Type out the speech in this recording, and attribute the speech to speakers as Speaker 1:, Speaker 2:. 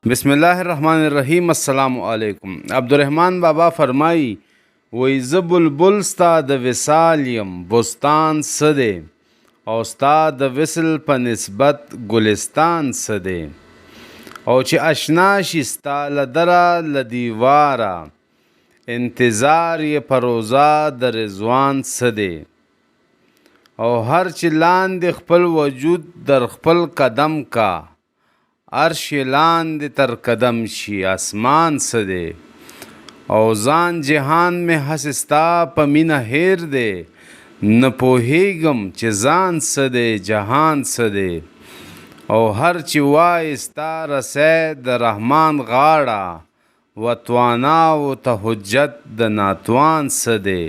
Speaker 1: بسم الله الرحمن الرحیم. السلام علیکم. عبدالرحمن بابا فرمایي وای زه بلبل ستا د وصال یم بستان څه دی او ستا د وصل په نسبت ګلستان څه دی او چې اشنا شي ستا له دره له دیواره انتظار یې په روضه د رضوان څه دی او هر چې لاندې خپل وجود در خپل قدم کا عرش لاندې تر قدم شي اسمان څه دی او ځان جهان مې هسې ستا په مینه هیر دی نه پوهېږم چې ځان څه دی جهان څه دی او هر چې وایي ستا رسی د رحمان غاړه وتواناو ته حجت د ناتوان څه دی